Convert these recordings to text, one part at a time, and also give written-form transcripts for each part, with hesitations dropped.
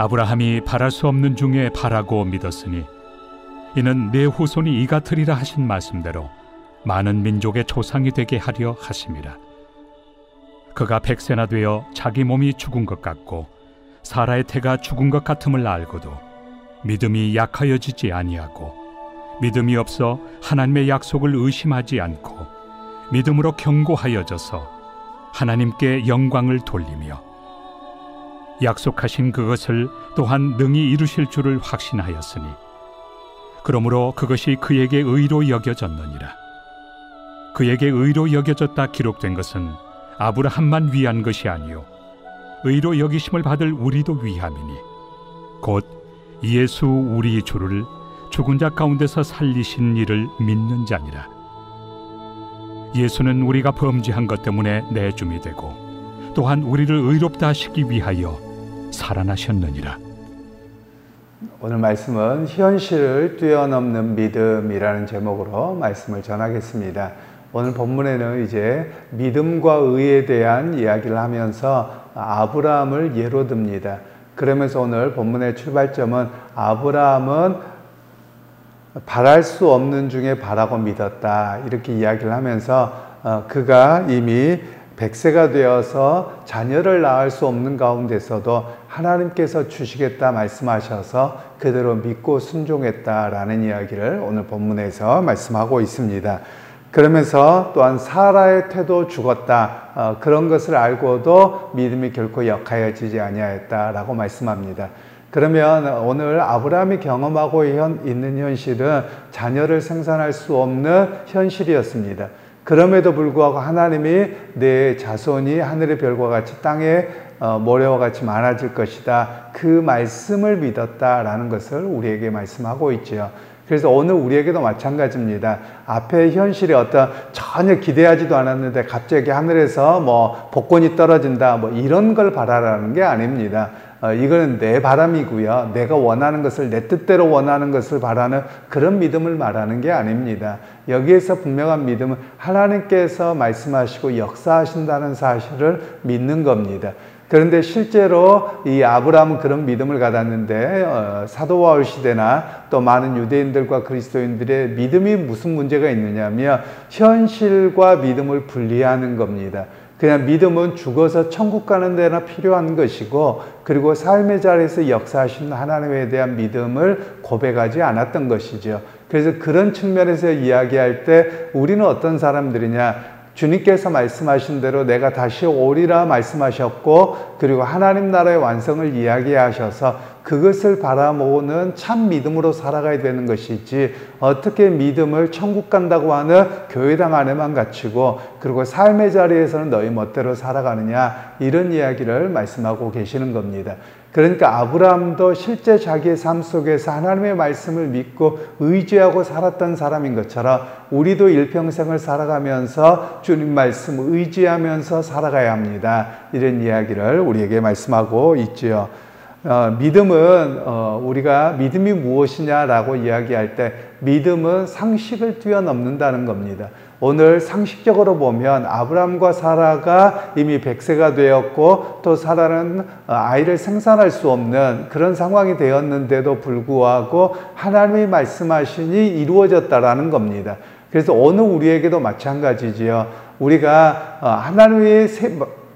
아브라함이 바랄 수 없는 중에 바라고 믿었으니 이는 내 후손이 이같으리라 하신 말씀대로 많은 민족의 조상이 되게 하려 하심이라. 그가 100세나 되어 자기 몸이 죽은 것 같고 사라의 태가 죽은 것 같음을 알고도 믿음이 약하여지지 아니하고 믿음이 없어 하나님의 약속을 의심하지 않고 믿음으로 견고하여져서 하나님께 영광을 돌리며 약속하신 그것을 또한 능히 이루실 줄을 확신하였으니 그러므로 그것이 그에게 의로 여겨졌느니라. 그에게 의로 여겨졌다 기록된 것은 아브라함만 위한 것이 아니요 의로 여기심을 받을 우리도 위함이니 곧 예수 우리 주를 죽은 자 가운데서 살리신 이를 믿는 자니라. 예수는 우리가 범죄한 것 때문에 내줌이 되고 또한 우리를 의롭다 하시기 위하여 살아나셨느니라. 오늘 말씀은 현실을 뛰어넘는 믿음이라는 제목으로 말씀을 전하겠습니다. 오늘 본문에는 이제 믿음과 의에 대한 이야기를 하면서 아브라함을 예로 듭니다. 그러면서 오늘 본문의 출발점은 아브라함은 바랄 수 없는 중에 바라고 믿었다, 이렇게 이야기를 하면서 그가 이미 100세가 되어서 자녀를 낳을 수 없는 가운데서도 하나님께서 주시겠다 말씀하셔서 그대로 믿고 순종했다라는 이야기를 오늘 본문에서 말씀하고 있습니다. 그러면서 또한 사라의 태도 죽었다, 그런 것을 알고도 믿음이 결코 역하여지지 아니하였다라고 말씀합니다. 그러면 오늘 아브라함이 경험하고 있는 현실은 자녀를 생산할 수 없는 현실이었습니다. 그럼에도 불구하고 하나님이 내 자손이 하늘의 별과 같이 땅의 모래와 같이 많아질 것이다, 그 말씀을 믿었다라는 것을 우리에게 말씀하고 있죠. 그래서 오늘 우리에게도 마찬가지입니다. 앞에 현실이 전혀 기대하지도 않았는데 갑자기 하늘에서 복권이 떨어진다, 이런 걸 바라라는 게 아닙니다. 이거는 내 바람이고요. 내가 원하는 것을, 내 뜻대로 원하는 것을 바라는 그런 믿음을 말하는 게 아닙니다. 여기에서 분명한 믿음은 하나님께서 말씀하시고 역사하신다는 사실을 믿는 겁니다. 그런데 실제로 이 아브라함은 그런 믿음을 가졌는데 사도 바울 시대나 또 많은 유대인들과 그리스도인들의 믿음이 무슨 문제가 있느냐면 현실과 믿음을 분리하는 겁니다. 그냥 믿음은 죽어서 천국 가는 데나 필요한 것이고, 그리고 삶의 자리에서 역사하시는 하나님에 대한 믿음을 고백하지 않았던 것이죠. 그래서 그런 측면에서 이야기할 때 우리는 어떤 사람들이냐, 주님께서 말씀하신 대로 내가 다시 오리라 말씀하셨고, 그리고 하나님 나라의 완성을 이야기하셔서 그것을 바라보는 참 믿음으로 살아가야 되는 것이지, 어떻게 믿음을 천국 간다고 하는 교회당 안에만 갇히고 그리고 삶의 자리에서는 너희 멋대로 살아가느냐, 이런 이야기를 말씀하고 계시는 겁니다. 그러니까 아브라함도 실제 자기의 삶 속에서 하나님의 말씀을 믿고 의지하고 살았던 사람인 것처럼 우리도 일평생을 살아가면서 주님 말씀 의지하면서 살아가야 합니다. 이런 이야기를 우리에게 말씀하고 있지요. 믿음은 우리가 믿음이 무엇이냐라고 이야기할 때 믿음은 상식을 뛰어넘는다는 겁니다. 오늘 상식적으로 보면 아브라함과 사라가 이미 100세가 되었고 또 사라는 아이를 생산할 수 없는 그런 상황이 되었는데도 불구하고 하나님이 말씀하시니 이루어졌다라는 겁니다. 그래서 오늘 우리에게도 마찬가지지요. 우리가 하나님의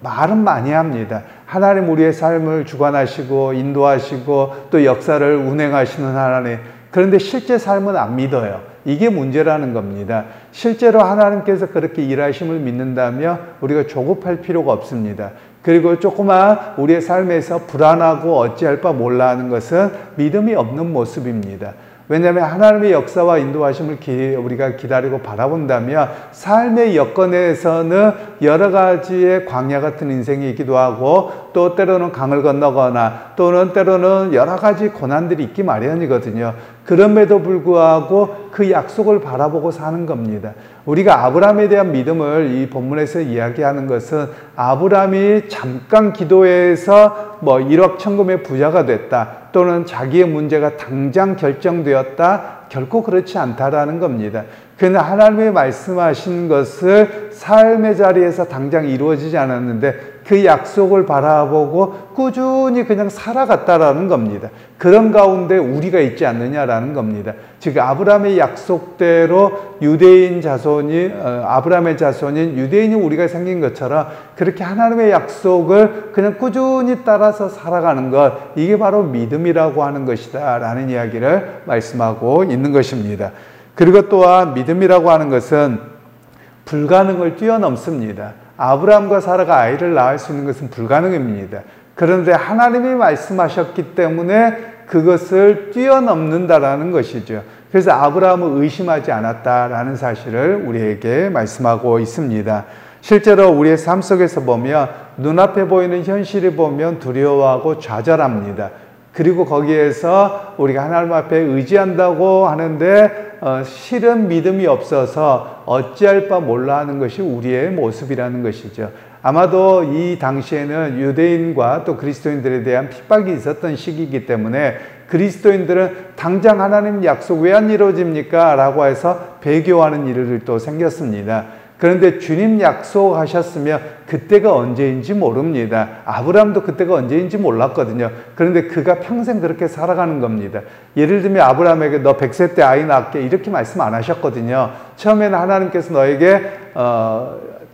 말은 많이 합니다. 하나님 우리의 삶을 주관하시고 인도하시고 또 역사를 운행하시는 하나님. 그런데 실제 삶은 안 믿어요. 이게 문제라는 겁니다. 실제로 하나님께서 그렇게 일하심을 믿는다면 우리가 조급할 필요가 없습니다. 그리고 조그만 우리의 삶에서 불안하고 어찌할 바 몰라 하는 것은 믿음이 없는 모습입니다. 왜냐하면 하나님의 역사와 인도하심을 우리가 기다리고 바라본다면 삶의 여건에서는 여러 가지의 광야 같은 인생이기도 하고 또 때로는 강을 건너거나 또는 때로는 여러 가지 고난들이 있기 마련이거든요. 그럼에도 불구하고 그 약속을 바라보고 사는 겁니다. 우리가 아브라함에 대한 믿음을 이 본문에서 이야기하는 것은 아브라함이 잠깐 기도해서 1억 천금의 부자가 됐다, 또는 자기의 문제가 당장 결정되었다, 결코 그렇지 않다라는 겁니다. 그러나 하나님의 말씀하신 것을 삶의 자리에서 당장 이루어지지 않았는데 그 약속을 바라보고 꾸준히 그냥 살아갔다라는 겁니다. 그런 가운데 우리가 있지 않느냐라는 겁니다. 즉 아브라함의 약속대로 아브라함의 자손인 유대인이 우리가 생긴 것처럼 그렇게 하나님의 약속을 그냥 꾸준히 따라서 살아가는 것, 이게 바로 믿음이라고 하는 것이다 라는 이야기를 말씀하고 있는 것입니다. 그리고 또한 믿음이라고 하는 것은 불가능을 뛰어넘습니다. 아브라함과 사라가 아이를 낳을 수 있는 것은 불가능입니다. 그런데 하나님이 말씀하셨기 때문에 그것을 뛰어넘는다라는 것이죠. 그래서 아브라함은 의심하지 않았다라는 사실을 우리에게 말씀하고 있습니다. 실제로 우리의 삶 속에서 보면 눈앞에 보이는 현실이 보면 두려워하고 좌절합니다. 그리고 거기에서 우리가 하나님 앞에 의지한다고 하는데 실은 믿음이 없어서 어찌할 바 몰라 하는 것이 우리의 모습이라는 것이죠. 아마도 이 당시에는 유대인과 또 그리스도인들에 대한 핍박이 있었던 시기이기 때문에 그리스도인들은 당장 하나님 약속 왜 안 이루어집니까? 라고 해서 배교하는 일들도 생겼습니다. 그런데 주님 약속하셨으면 그때가 언제인지 모릅니다. 아브라함도 그때가 언제인지 몰랐거든요. 그런데 그가 평생 그렇게 살아가는 겁니다. 예를 들면 아브라함에게 너 100세 때 아이 낳게 이렇게 말씀 안 하셨거든요. 처음에는 하나님께서 너에게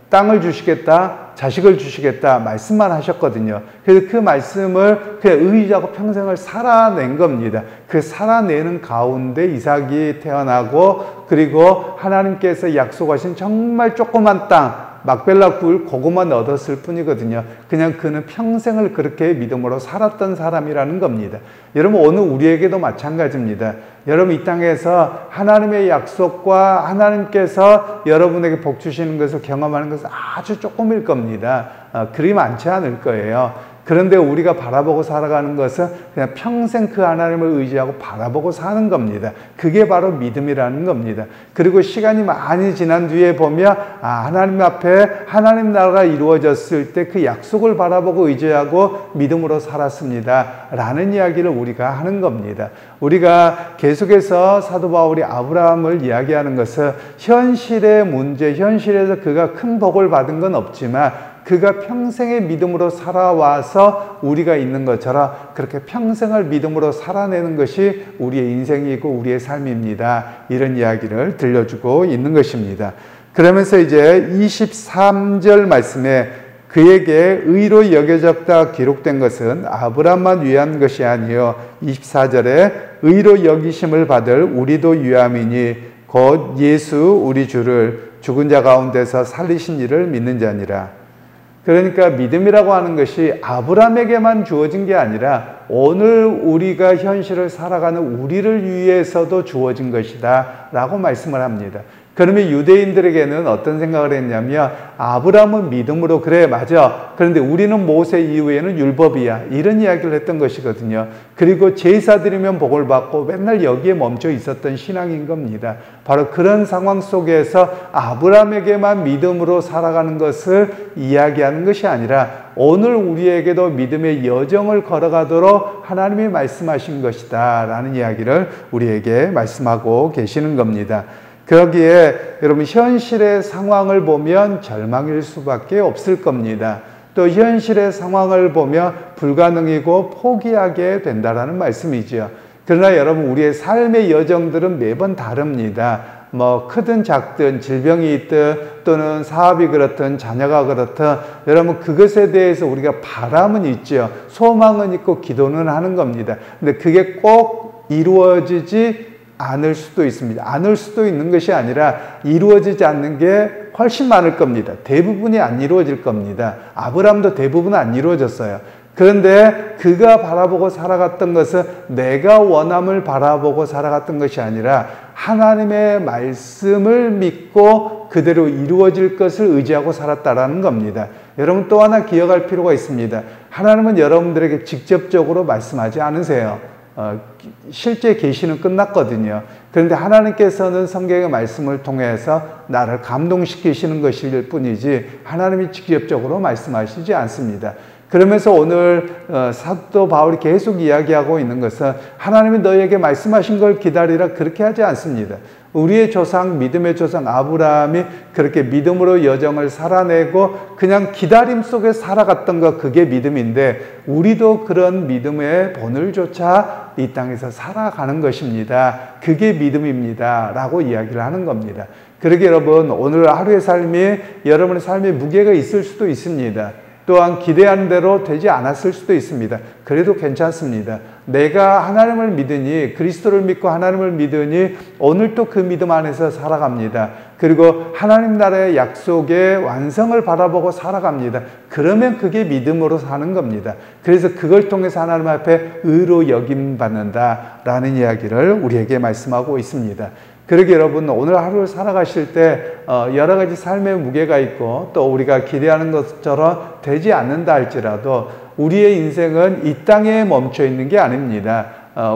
땅을 주시겠다, 자식을 주시겠다 말씀만 하셨거든요. 그래서 그 말씀을 그냥 의지하고 평생을 살아낸 겁니다. 그 살아내는 가운데 이삭이 태어나고, 그리고 하나님께서 약속하신 정말 조그만 땅, 막벨라 굴 그것만 얻었을 뿐이거든요. 그냥 그는 평생을 그렇게 믿음으로 살았던 사람이라는 겁니다. 여러분, 오늘 우리에게도 마찬가지입니다. 여러분, 이 땅에서 하나님의 약속과 하나님께서 여러분에게 복 주시는 것을 경험하는 것은 아주 조금일 겁니다. 그리 많지 않을 거예요. 그런데 우리가 바라보고 살아가는 것은 그냥 평생 그 하나님을 의지하고 바라보고 사는 겁니다. 그게 바로 믿음이라는 겁니다. 그리고 시간이 많이 지난 뒤에 보면 하나님 앞에 하나님 나라가 이루어졌을 때 그 약속을 바라보고 의지하고 믿음으로 살았습니다 라는 이야기를 우리가 하는 겁니다. 우리가 계속해서 사도 바울이 아브라함을 이야기하는 것은 현실의 문제, 현실에서 그가 큰 복을 받은 건 없지만 그가 평생의 믿음으로 살아와서 우리가 있는 것처럼 그렇게 평생을 믿음으로 살아내는 것이 우리의 인생이고 우리의 삶입니다. 이런 이야기를 들려주고 있는 것입니다. 그러면서 이제 23절 말씀에 그에게 의로 여겨졌다 기록된 것은 아브라함만 위한 것이 아니요 24절에 의로 여기심을 받을 우리도 유함이니 곧 예수 우리 주를 죽은 자 가운데서 살리신 이를 믿는 자니라. 그러니까 믿음이라고 하는 것이 아브라함에게만 주어진 게 아니라 오늘 우리가 현실을 살아가는 우리를 위해서도 주어진 것이다 라고 말씀을 합니다. 그러면 유대인들에게는 어떤 생각을 했냐면 아브라함은 믿음으로 그래 맞아, 그런데 우리는 모세 이후에는 율법이야, 이런 이야기를 했던 것이거든요. 그리고 제사 드리면 복을 받고 맨날 여기에 멈춰 있었던 신앙인 겁니다. 바로 그런 상황 속에서 아브라함에게만 믿음으로 살아가는 것을 이야기하는 것이 아니라 오늘 우리에게도 믿음의 여정을 걸어가도록 하나님이 말씀하신 것이다 라는 이야기를 우리에게 말씀하고 계시는 겁니다. 거기에 여러분 현실의 상황을 보면 절망일 수밖에 없을 겁니다. 또 현실의 상황을 보면 불가능이고 포기하게 된다라는 말씀이죠. 그러나 여러분, 우리의 삶의 여정들은 매번 다릅니다. 크든 작든 질병이 있든 또는 사업이 그렇든 자녀가 그렇든 여러분 그것에 대해서 우리가 바람은 있죠. 소망은 있고 기도는 하는 겁니다. 근데 그게 꼭 이루어지지 않을 수도 있습니다. 않을 수도 있는 것이 아니라 이루어지지 않는 게 훨씬 많을 겁니다. 대부분이 안 이루어질 겁니다. 아브라함도 대부분은 안 이루어졌어요. 그런데 그가 바라보고 살아갔던 것은 내가 원함을 바라보고 살아갔던 것이 아니라 하나님의 말씀을 믿고 그대로 이루어질 것을 의지하고 살았다라는 겁니다. 여러분, 또 하나 기억할 필요가 있습니다. 하나님은 여러분들에게 직접적으로 말씀하지 않으세요. 실제 계시는 끝났거든요. 그런데 하나님께서는 성경의 말씀을 통해서 나를 감동시키시는 것일 뿐이지 하나님이 직접적으로 말씀하시지 않습니다. 그러면서 오늘 사도 바울이 계속 이야기하고 있는 것은 하나님이 너희에게 말씀하신 걸 기다리라 그렇게 하지 않습니다. 우리의 조상, 믿음의 조상 아브라함이 그렇게 믿음으로 여정을 살아내고 그냥 기다림 속에 살아갔던 것, 그게 믿음인데 우리도 그런 믿음의 본을조차 이 땅에서 살아가는 것입니다. 그게 믿음입니다 라고 이야기를 하는 겁니다. 그러게 여러분, 오늘 하루의 삶이 여러분의 삶에 무게가 있을 수도 있습니다. 또한 기대한 대로 되지 않았을 수도 있습니다. 그래도 괜찮습니다. 내가 하나님을 믿으니, 그리스도를 믿고 하나님을 믿으니 오늘 또 그 믿음 안에서 살아갑니다. 그리고 하나님 나라의 약속의 완성을 바라보고 살아갑니다. 그러면 그게 믿음으로 사는 겁니다. 그래서 그걸 통해서 하나님 앞에 의로 여김받는다라는 이야기를 우리에게 말씀하고 있습니다. 그러게 여러분, 오늘 하루를 살아가실 때 여러 가지 삶의 무게가 있고 또 우리가 기대하는 것처럼 되지 않는다 할지라도 우리의 인생은 이 땅에 멈춰 있는 게 아닙니다.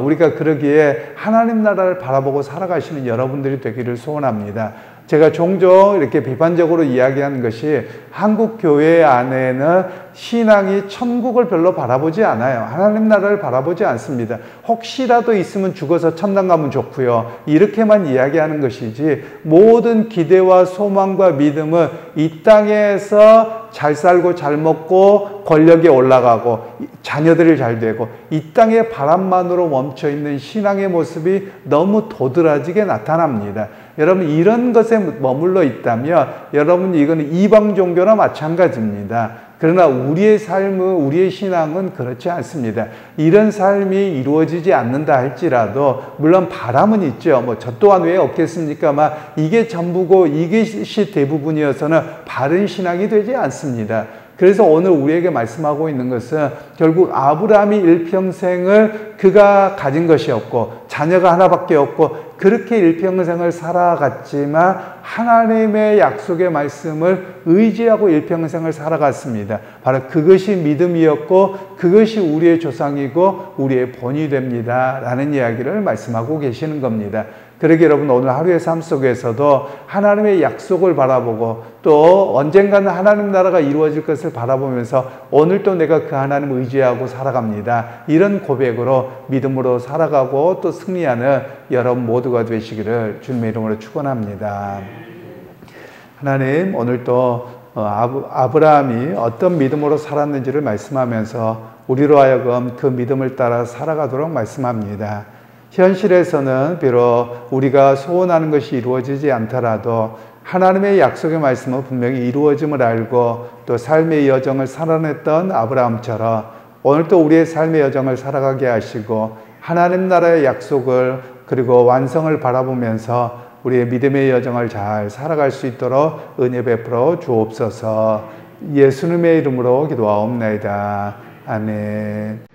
우리가 그러기에 하나님 나라를 바라보고 살아가시는 여러분들이 되기를 소원합니다. 제가 종종 이렇게 비판적으로 이야기하는 것이 한국 교회 안에는 신앙이 천국을 별로 바라보지 않아요. 하나님 나라를 바라보지 않습니다. 혹시라도 있으면 죽어서 천당 가면 좋고요. 이렇게만 이야기하는 것이지 모든 기대와 소망과 믿음은 이 땅에서 잘 살고 잘 먹고 권력에 올라가고 자녀들이 잘 되고 이 땅의 바람만으로 멈춰있는 신앙의 모습이 너무 도드라지게 나타납니다. 여러분, 이런 것에 머물러 있다면 여러분, 이거는 이방 종교나 마찬가지입니다. 그러나 우리의 삶은, 우리의 신앙은 그렇지 않습니다. 이런 삶이 이루어지지 않는다 할지라도 물론 바람은 있죠. 저 또한 왜 없겠습니까? 이게 전부고 이것이 대부분이어서는 바른 신앙이 되지 않습니다. 그래서 오늘 우리에게 말씀하고 있는 것은 결국 아브라함이 일평생을 그가 가진 것이 없고 자녀가 하나밖에 없고 그렇게 일평생을 살아갔지만 하나님의 약속의 말씀을 의지하고 일평생을 살아갔습니다. 바로 그것이 믿음이었고 그것이 우리의 조상이고 우리의 본이 됩니다 라는 이야기를 말씀하고 계시는 겁니다. 그러게 여러분, 오늘 하루의 삶 속에서도 하나님의 약속을 바라보고 또 언젠가는 하나님 나라가 이루어질 것을 바라보면서 오늘 또 내가 그 하나님을 의지하고 살아갑니다. 이런 고백으로 믿음으로 살아가고 또 승리하는 여러분 모두가 되시기를 주님의 이름으로 축원합니다. 하나님, 오늘 또 아브라함이 어떤 믿음으로 살았는지를 말씀하면서 우리로 하여금 그 믿음을 따라 살아가도록 말씀합니다. 현실에서는 비록 우리가 소원하는 것이 이루어지지 않더라도 하나님의 약속의 말씀은 분명히 이루어짐을 알고 또 삶의 여정을 살아냈던 아브라함처럼 오늘 또 우리의 삶의 여정을 살아가게 하시고 하나님 나라의 약속을 그리고 완성을 바라보면서 우리의 믿음의 여정을 잘 살아갈 수 있도록 은혜 베풀어 주옵소서. 예수님의 이름으로 기도하옵나이다. 아멘.